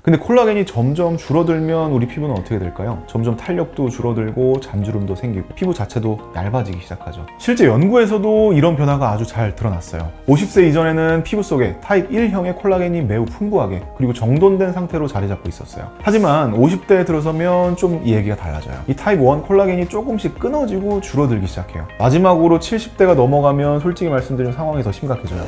근데 콜라겐이 점점 줄어들면 우리 피부는 어떻게 될까요? 점점 탄력도 줄어들고 잔주름도 생기고 피부 자체도 얇아지기 시작하죠. 실제 연구에서도 이런 변화가 아주 잘 드러났어요. 50세 이전에는 피부 속에 타입 1형의 콜라겐이 매우 풍부하게 그리고 정돈된 상태로 자리 잡고 있었어요. 하지만 50대에 들어서면 좀 이 얘기가 달라져요. 이 타입 1 콜라겐이 조금씩 끊어지고 줄어들기 시작해요. 마지막으로 70대가 넘어가면 솔직히 말씀드리면 상황이 더 심각해져요.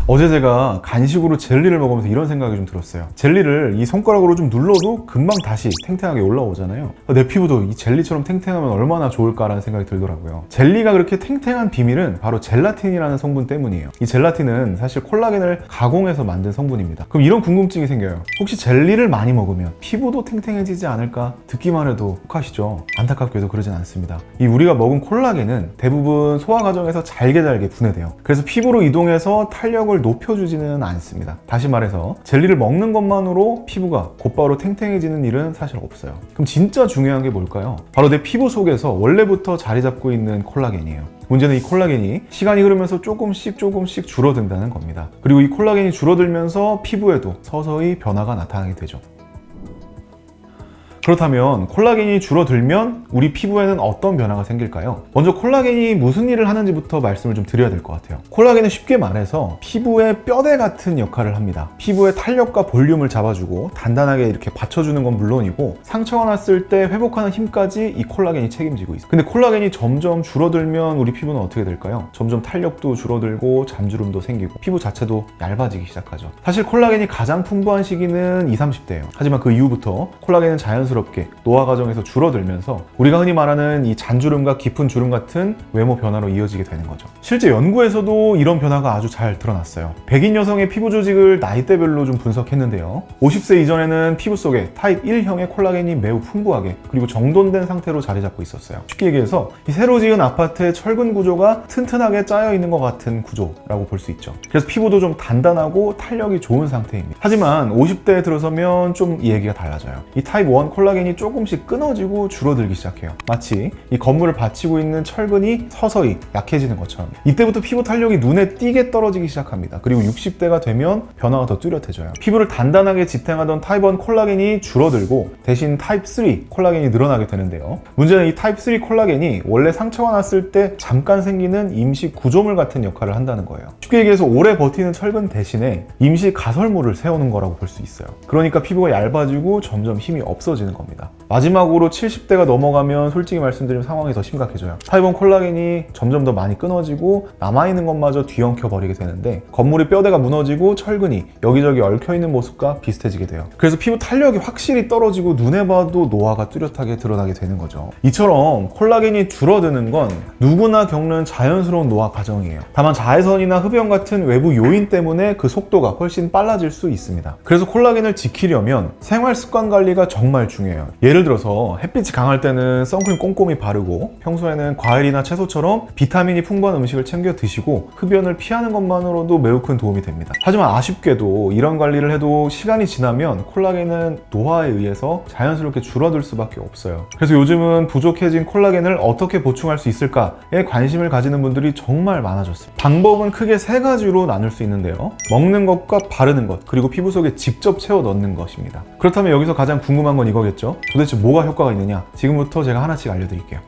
어제 제가 간식으로 젤리를 먹으면서 이런 생각이 좀 들었어요. 젤리를 이 손가락으로 좀 눌러도 금방 다시 탱탱하게 올라오잖아요. 내 피부도 이 젤리처럼 탱탱하면 얼마나 좋을까라는 생각이 들더라고요. 젤리가 그렇게 탱탱한 비밀은 바로 젤라틴이라는 성분 때문이에요. 이 젤라틴은 사실 콜라겐을 가공해서 만든 성분입니다. 그럼 이런 궁금증이 생겨요. 혹시 젤리를 많이 먹으면 피부도 탱탱해지지 않을까? 듣기만 해도 혹하시죠? 안타깝게도 그러진 않습니다. 이 우리가 먹은 콜라겐은 대부분 소화 과정에서 잘게 분해돼요. 그래서 피부로 이동해서 탄력을 높여주지는 않습니다. 다시 말해서 젤리를 먹는 것만으로 피부가 곧바로 탱탱해지는 일은 사실 없어요. 그럼 진짜 중요한 게 뭘까요? 바로 내 피부 속에서 원래부터 자리 잡고 있는 콜라겐이에요. 문제는 이 콜라겐이 시간이 흐르면서 조금씩 줄어든다는 겁니다. 그리고 이 콜라겐이 줄어들면서 피부에도 서서히 변화가 나타나게 되죠. 그렇다면 콜라겐이 줄어들면 우리 피부에는 어떤 변화가 생길까요? 먼저 콜라겐이 무슨 일을 하는지부터 말씀을 좀 드려야 될 것 같아요. 콜라겐은 쉽게 말해서 피부의 뼈대 같은 역할을 합니다. 피부의 탄력과 볼륨을 잡아주고 단단하게 이렇게 받쳐주는 건 물론이고 상처가 났을 때 회복하는 힘까지 이 콜라겐이 책임지고 있어요. 근데 콜라겐이 점점 줄어들면 우리 피부는 어떻게 될까요? 점점 탄력도 줄어들고 잔주름도 생기고 피부 자체도 얇아지기 시작하죠. 사실 콜라겐이 가장 풍부한 시기는 20, 30대예요. 하지만 그 이후부터 콜라겐은 자연스럽게 노화 과정에서 줄어들면서 우리가 흔히 말하는 이 잔주름과 깊은 주름 같은 외모 변화로 이어지게 되는 거죠. 실제 연구에서도 이런 변화가 아주 잘 드러났어요. 백인 여성의 피부 조직을 나이대별로 좀 분석했는데요. 50세 이전에는 피부 속에 타입 1형의 콜라겐이 매우 풍부하게 그리고 정돈된 상태로 자리 잡고 있었어요. 쉽게 얘기해서 이 새로 지은 아파트의 철근 구조가 튼튼하게 짜여 있는 것 같은 구조라고 볼 수 있죠. 그래서 피부도 좀 단단하고 탄력이 좋은 상태입니다. 하지만 50대에 들어서면 좀 이 얘기가 달라져요. 이 타입 1 콜라겐이 조금씩 끊어지고 줄어들기 시작해요. 마치 이 건물을 받치고 있는 철근이 서서히 약해지는 것처럼 이때부터 피부 탄력이 눈에 띄게 떨어지기 시작합니다. 그리고 60대가 되면 변화가 더 뚜렷해져요. 피부를 단단하게 지탱하던 타입 1 콜라겐이 줄어들고 대신 타입 3 콜라겐이 늘어나게 되는데요. 문제는 이 타입 3 콜라겐이 원래 상처가 났을 때 잠깐 생기는 임시 구조물 같은 역할을 한다는 거예요. 쉽게 얘기해서 오래 버티는 철근 대신에 임시 가설물을 세우는 거라고 볼 수 있어요. 그러니까 피부가 얇아지고 점점 힘이 없어지는 겁니다. 마지막으로 70대가 넘어가면 솔직히 말씀드리면 상황이 더 심각해져요. 타입 1 콜라겐이 점점 더 많이 끊어지고 남아있는 것마저 뒤엉켜 버리게 되는데 건물의 뼈대가 무너지고 철근이 여기저기 얽혀있는 모습과 비슷해지게 돼요. 그래서 피부 탄력이 확실히 떨어지고 눈에 봐도 노화가 뚜렷하게 드러나게 되는 거죠. 이처럼 콜라겐이 줄어드는 건 누구나 겪는 자연스러운 노화 과정이에요. 다만 자외선이나 흡연 같은 외부 요인 때문에 그 속도가 훨씬 빨라질 수 있습니다. 그래서 콜라겐을 지키려면 생활 습관 관리가 정말 중요해요. 예를 들어서 햇빛이 강할 때는 선크림 꼼꼼히 바르고 평소에는 과일이나 채소처럼 비타민이 풍부한 음식을 챙겨 드시고 흡연을 피하는 것만으로도 매우 큰 도움이 됩니다. 하지만 아쉽게도 이런 관리를 해도 시간이 지나면 콜라겐은 노화에 의해서 자연스럽게 줄어들 수밖에 없어요. 그래서 요즘은 부족해진 콜라겐을 어떻게 보충할 수 있을까에 관심을 가지는 분들이 정말 많아졌습니다. 방법은 크게 세 가지로 나눌 수 있는데요. 먹는 것과 바르는 것, 그리고 피부 속에 직접 채워 넣는 것입니다. 그렇다면 여기서 가장 궁금한 건 이거겠죠? 도대체 뭐가 효과가 있느냐? 지금부터 제가 하나씩 알려드릴게요.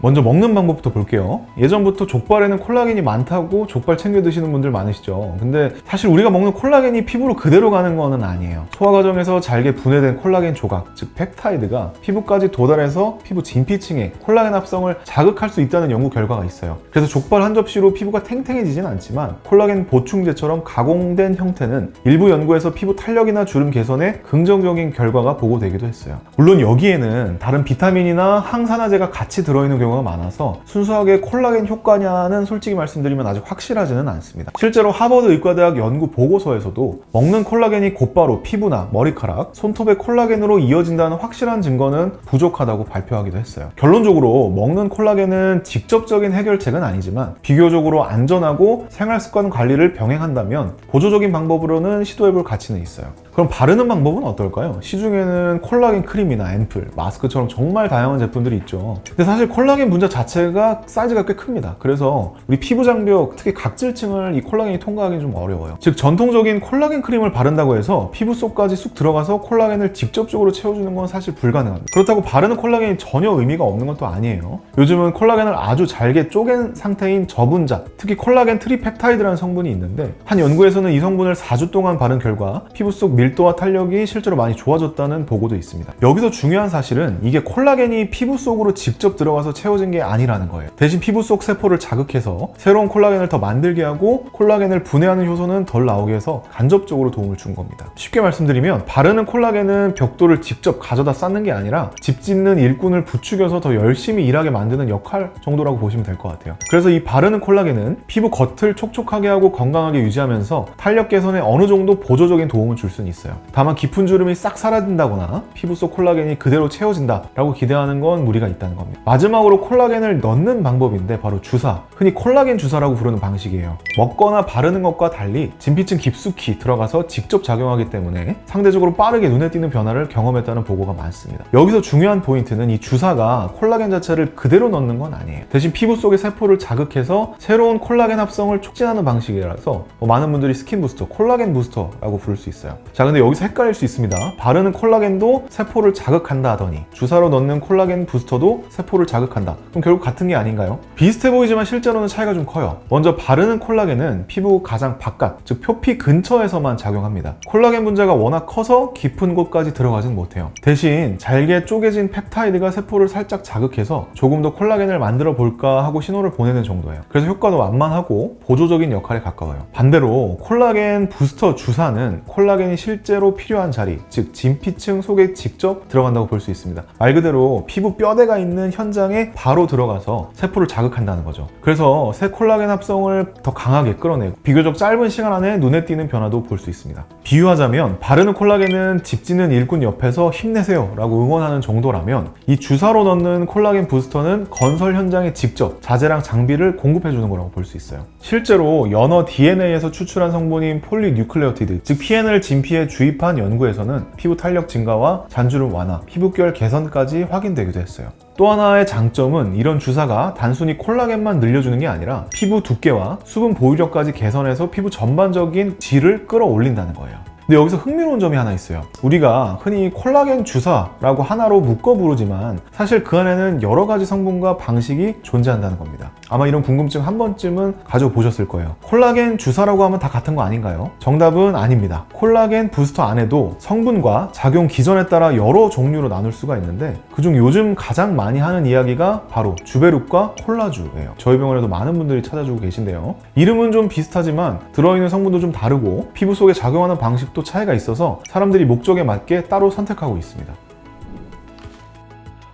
먼저 먹는 방법부터 볼게요. 예전부터 족발에는 콜라겐이 많다고 족발 챙겨 드시는 분들 많으시죠. 근데 사실 우리가 먹는 콜라겐이 피부로 그대로 가는 거는 아니에요. 소화 과정에서 잘게 분해된 콜라겐 조각, 즉 펩타이드가 피부까지 도달해서 피부 진피층에 콜라겐 합성을 자극할 수 있다는 연구 결과가 있어요. 그래서 족발 한 접시로 피부가 탱탱해지진 않지만 콜라겐 보충제처럼 가공된 형태는 일부 연구에서 피부 탄력이나 주름 개선에 긍정적인 결과가 보고되기도 했어요. 물론 여기에는 다른 비타민이나 항산화제가 같이 들어있는 경우가 많아서 순수하게 콜라겐 효과냐는 솔직히 말씀드리면 아직 확실하지는 않습니다. 실제로 하버드 의과대학 연구 보고서에서도 먹는 콜라겐이 곧바로 피부나 머리카락, 손톱의 콜라겐으로 이어진다는 확실한 증거는 부족하다고 발표하기도 했어요. 결론적으로 먹는 콜라겐은 직접적인 해결책은 아니지만 비교적으로 안전하고 생활습관 관리를 병행한다면 보조적인 방법으로는 시도해볼 가치는 있어요. 그럼 바르는 방법은 어떨까요? 시중에는 콜라겐 크림이나 앰플, 마스크처럼 정말 다양한 제품들이 있죠. 근데 사실 콜라겐 콜라겐 분자 자체가 사이즈가 꽤 큽니다. 그래서 우리 피부 장벽, 특히 각질층을 이 콜라겐이 통과하기 좀 어려워요. 즉 전통적인 콜라겐 크림을 바른다고 해서 피부 속까지 쑥 들어가서 콜라겐을 직접적으로 채워주는 건 사실 불가능합니다. 그렇다고 바르는 콜라겐이 전혀 의미가 없는 건 또 아니에요. 요즘은 콜라겐을 아주 잘게 쪼갠 상태인 저분자, 특히 콜라겐 트리펩타이드라는 성분이 있는데 한 연구에서는 이 성분을 4주 동안 바른 결과 피부 속 밀도와 탄력이 실제로 많이 좋아졌다는 보고도 있습니다. 여기서 중요한 사실은 이게 콜라겐이 피부 속으로 직접 들어가서 채워진 게 아니라는 거예요. 대신 피부 속 세포를 자극해서 새로운 콜라겐을 더 만들게 하고 콜라겐을 분해하는 효소는 덜 나오게 해서 간접적으로 도움을 준 겁니다. 쉽게 말씀드리면 바르는 콜라겐은 벽돌을 직접 가져다 쌓는 게 아니라 집 짓는 일꾼을 부추겨서 더 열심히 일하게 만드는 역할 정도라고 보시면 될 것 같아요. 그래서 이 바르는 콜라겐은 피부 겉을 촉촉하게 하고 건강하게 유지하면서 탄력 개선에 어느 정도 보조적인 도움을 줄 수는 있어요. 다만 깊은 주름이 싹 사라진다거나 피부 속 콜라겐이 그대로 채워진다 라고 기대하는 건 무리가 있다는 겁니다. 마지막으로 콜라겐을 넣는 방법인데 바로 주사, 흔히 콜라겐 주사라고 부르는 방식이에요. 먹거나 바르는 것과 달리 진피층 깊숙이 들어가서 직접 작용하기 때문에 상대적으로 빠르게 눈에 띄는 변화를 경험했다는 보고가 많습니다. 여기서 중요한 포인트는 이 주사가 콜라겐 자체를 그대로 넣는 건 아니에요. 대신 피부 속의 세포를 자극해서 새로운 콜라겐 합성을 촉진하는 방식이라서 많은 분들이 스킨 부스터, 콜라겐 부스터라고 부를 수 있어요. 자, 근데 여기서 헷갈릴 수 있습니다. 바르는 콜라겐도 세포를 자극한다 하더니 주사로 넣는 콜라겐 부스터도 세포를 자극한다. 그럼 결국 같은 게 아닌가요? 비슷해 보이지만 실제로는 차이가 좀 커요. 먼저 바르는 콜라겐은 피부 가장 바깥, 즉 표피 근처에서만 작용합니다. 콜라겐 분자가 워낙 커서 깊은 곳까지 들어가진 못해요. 대신 잘게 쪼개진 펩타이드가 세포를 살짝 자극해서 조금 더 콜라겐을 만들어 볼까 하고 신호를 보내는 정도예요. 그래서 효과도 완만하고 보조적인 역할에 가까워요. 반대로 콜라겐 부스터 주사는 콜라겐이 실제로 필요한 자리, 즉 진피층 속에 직접 들어간다고 볼 수 있습니다. 말 그대로 피부 뼈대가 있는 현장에 바로 들어가서 세포를 자극한다는 거죠. 그래서 새 콜라겐 합성을 더 강하게 끌어내고 비교적 짧은 시간 안에 눈에 띄는 변화도 볼 수 있습니다. 비유하자면 바르는 콜라겐은 집 짓는 일꾼 옆에서 힘내세요 라고 응원하는 정도라면 이 주사로 넣는 콜라겐 부스터는 건설 현장에 직접 자재랑 장비를 공급해 주는 거라고 볼 수 있어요. 실제로 연어 DNA에서 추출한 성분인 폴리뉴클레오티드, 즉 PN을 진피에 주입한 연구에서는 피부 탄력 증가와 잔주름 완화, 피부결 개선까지 확인되기도 했어요. 또 하나의 장점은 이런 주사가 단순히 콜라겐만 늘려주는 게 아니라 피부 두께와 수분 보유력까지 개선해서 피부 전반적인 질을 끌어올린다는 거예요. 근데 여기서 흥미로운 점이 하나 있어요. 우리가 흔히 콜라겐 주사라고 하나로 묶어 부르지만 사실 그 안에는 여러 가지 성분과 방식이 존재한다는 겁니다. 아마 이런 궁금증 한 번쯤은 가져보셨을 거예요. 콜라겐 주사라고 하면 다 같은 거 아닌가요? 정답은 아닙니다. 콜라겐 부스터 안에도 성분과 작용 기전에 따라 여러 종류로 나눌 수가 있는데 그중 요즘 가장 많이 하는 이야기가 바로 주베룹과 콜라주예요. 저희 병원에도 많은 분들이 찾아주고 계신데요. 이름은 좀 비슷하지만 들어있는 성분도 좀 다르고 피부 속에 작용하는 방식도 차이가 있어서 사람들이 목적에 맞게 따로 선택하고 있습니다.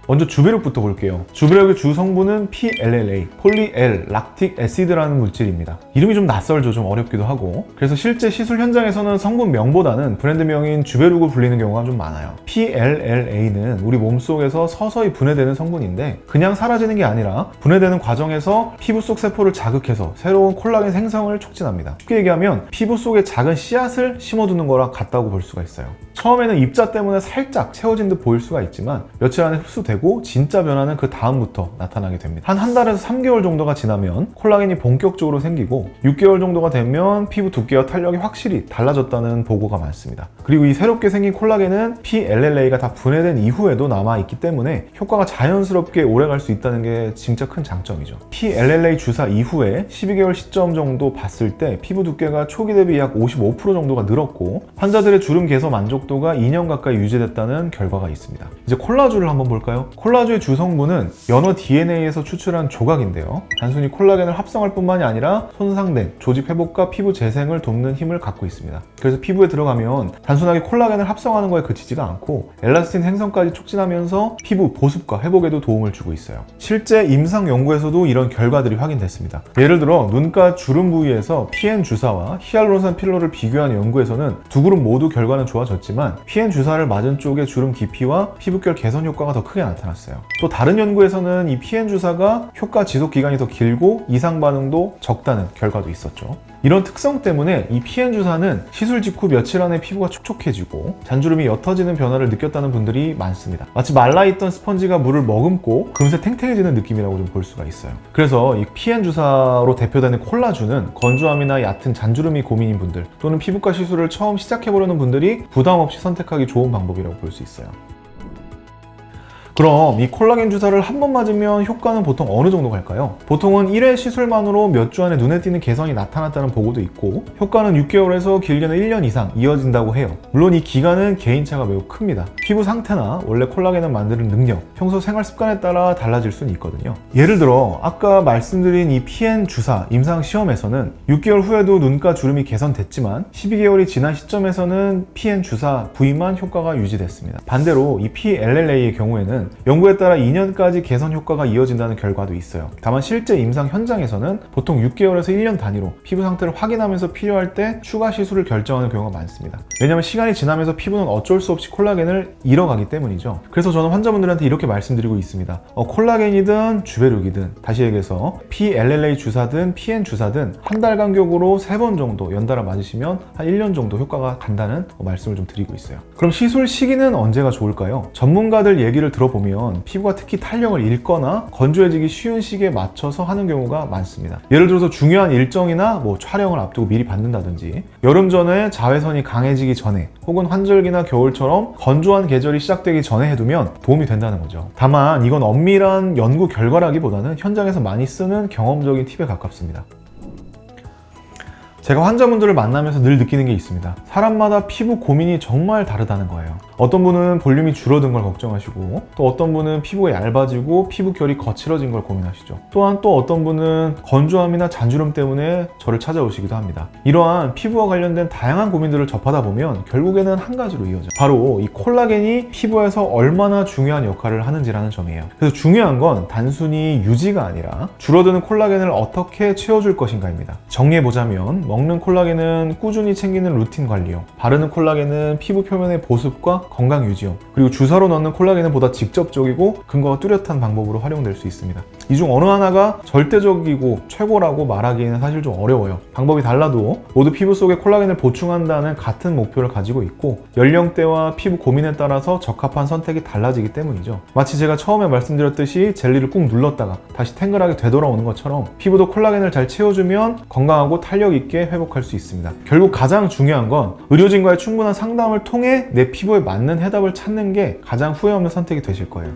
먼저 주베룹부터 볼게요. 주베룹의 주 성분은 PLLA, 폴리엘 락틱 애시드라는 물질입니다. 이름이 좀 낯설죠. 좀 어렵기도 하고. 그래서 실제 시술 현장에서는 성분명보다는 브랜드명인 주베룹을 불리는 경우가 좀 많아요. PLLA는 우리 몸속에서 서서히 분해되는 성분인데 그냥 사라지는 게 아니라 분해되는 과정에서 피부 속 세포를 자극해서 새로운 콜라겐 생성을 촉진합니다. 쉽게 얘기하면 피부 속에 작은 씨앗을 심어두는 거랑 같다고 볼 수가 있어요. 처음에는 입자 때문에 살짝 채워진 듯 보일 수가 있지만 며칠 안에 흡수되고 진짜 변화는 그 다음부터 나타나게 됩니다. 한 달에서 3개월 정도가 지나면 콜라겐이 본격적으로 생기고 6개월 정도가 되면 피부 두께와 탄력이 확실히 달라졌다는 보고가 많습니다. 그리고 이 새롭게 생긴 콜라겐은 PLLA가 다 분해된 이후에도 남아있기 때문에 효과가 자연스럽게 오래갈 수 있다는 게 진짜 큰 장점이죠. PLLA 주사 이후에 12개월 시점 정도 봤을 때 피부 두께가 초기 대비 약 55% 정도가 늘었고 환자들의 주름 개선 만족도가 2년 가까이 유지됐다는 결과가 있습니다. 이제 콜라주를 한번 볼까요? 콜라주의 주성분은 연어 DNA에서 추출한 조각인데요. 단순히 콜라겐을 합성할 뿐만이 아니라 손상된 조직 회복과 피부 재생을 돕는 힘을 갖고 있습니다. 그래서 피부에 들어가면 단순하게 콜라겐을 합성하는 거에 그치지가 않고 엘라스틴 생성까지 촉진하면서 피부 보습과 회복에도 도움을 주고 있어요. 실제 임상 연구에서도 이런 결과들이 확인됐습니다. 예를 들어 눈가 주름 부위에서 PN 주사와 히알루론산 필러를 비교한 연구에서는 두 그룹 모두 결과는 좋아졌지만 PN 주사를 맞은 쪽의 주름 깊이와 피부결 개선 효과가 더 크게 나타났습니다. 나타났어요. 또 다른 연구에서는 이 PN 주사가 효과 지속 기간이 더 길고 이상 반응도 적다는 결과도 있었죠. 이런 특성 때문에 이 PN 주사는 시술 직후 며칠 안에 피부가 촉촉해지고 잔주름이 옅어지는 변화를 느꼈다는 분들이 많습니다. 마치 말라있던 스펀지가 물을 머금고 금세 탱탱해지는 느낌이라고 좀 볼 수가 있어요. 그래서 이 PN 주사로 대표되는 콜라주는 건조함이나 얕은 잔주름이 고민인 분들 또는 피부과 시술을 처음 시작해보려는 분들이 부담 없이 선택하기 좋은 방법이라고 볼 수 있어요. 그럼 이 콜라겐 주사를 한 번 맞으면 효과는 보통 어느 정도 갈까요? 보통은 1회 시술만으로 몇 주 안에 눈에 띄는 개선이 나타났다는 보고도 있고 효과는 6개월에서 길게는 1년 이상 이어진다고 해요. 물론 이 기간은 개인차가 매우 큽니다. 피부 상태나 원래 콜라겐을 만드는 능력, 평소 생활 습관에 따라 달라질 수는 있거든요. 예를 들어 아까 말씀드린 이 PN 주사 임상 시험에서는 6개월 후에도 눈가 주름이 개선됐지만 12개월이 지난 시점에서는 PN 주사 부위만 효과가 유지됐습니다. 반대로 이 PLLA의 경우에는 연구에 따라 2년까지 개선 효과가 이어진다는 결과도 있어요. 다만 실제 임상 현장에서는 보통 6개월에서 1년 단위로 피부 상태를 확인하면서 필요할 때 추가 시술을 결정하는 경우가 많습니다. 왜냐하면 시간이 지나면서 피부는 어쩔 수 없이 콜라겐을 잃어가기 때문이죠. 그래서 저는 환자분들한테 이렇게 말씀드리고 있습니다. 콜라겐이든 주베룩이든 다시 얘기해서 PLLA 주사든 PN 주사든 한 달 간격으로 3번 정도 연달아 맞으시면 한 1년 정도 효과가 간다는 말씀을 좀 드리고 있어요. 그럼 시술 시기는 언제가 좋을까요? 전문가들 얘기를 들어보면 피부가 특히 탄력을 잃거나 건조해지기 쉬운 시기에 맞춰서 하는 경우가 많습니다. 예를 들어서 중요한 일정이나 촬영을 앞두고 미리 받는다든지 여름 전에 자외선이 강해지기 전에 혹은 환절기나 겨울처럼 건조한 계절이 시작되기 전에 해두면 도움이 된다는 거죠. 다만 이건 엄밀한 연구 결과라기보다는 현장에서 많이 쓰는 경험적인 팁에 가깝습니다. 제가 환자분들을 만나면서 늘 느끼는 게 있습니다. 사람마다 피부 고민이 정말 다르다는 거예요. 어떤 분은 볼륨이 줄어든 걸 걱정하시고 또 어떤 분은 피부가 얇아지고 피부 결이 거칠어진 걸 고민하시죠. 또한 또 어떤 분은 건조함이나 잔주름 때문에 저를 찾아오시기도 합니다. 이러한 피부와 관련된 다양한 고민들을 접하다 보면 결국에는 한 가지로 이어져요. 바로 이 콜라겐이 피부에서 얼마나 중요한 역할을 하는지라는 점이에요. 그래서 중요한 건 단순히 유지가 아니라 줄어드는 콜라겐을 어떻게 채워줄 것인가입니다. 정리해보자면 먹는 콜라겐은 꾸준히 챙기는 루틴 관리용, 바르는 콜라겐은 피부 표면의 보습과 건강 유지용, 그리고 주사로 넣는 콜라겐은 보다 직접적이고 근거가 뚜렷한 방법으로 활용될 수 있습니다. 이 중 어느 하나가 절대적이고 최고라고 말하기에는 사실 좀 어려워요. 방법이 달라도 모두 피부 속에 콜라겐을 보충한다는 같은 목표를 가지고 있고 연령대와 피부 고민에 따라서 적합한 선택이 달라지기 때문이죠. 마치 제가 처음에 말씀드렸듯이 젤리를 꾹 눌렀다가 다시 탱글하게 되돌아오는 것처럼 피부도 콜라겐을 잘 채워주면 건강하고 탄력 있게 회복할 수 있습니다. 결국 가장 중요한 건 의료진과의 충분한 상담을 통해 내 피부에 맞는 해답을 찾는 게 가장 후회 없는 선택이 되실 거예요.